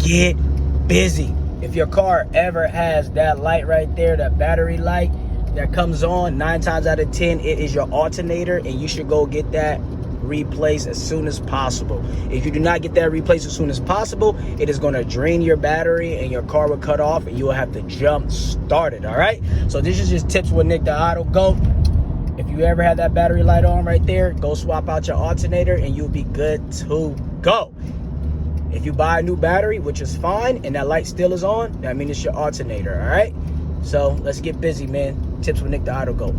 get busy. If your car ever has that light right there, that battery light that comes on, 9 times out of 10, it is your alternator, and you should go get that replaced as soon as possible. If you do not get that replaced as soon as possible, it is going to drain your battery and your car will cut off and you will have to jump start it. All right, so this is just tips with Nick the Auto Goat. If you ever have that battery light on right there, go swap out your alternator and you'll be good to go. If you buy a new battery, which is fine, and that light still is on, that means it's your alternator. All right, so let's get busy, man. Tips with Nick the Auto Goat.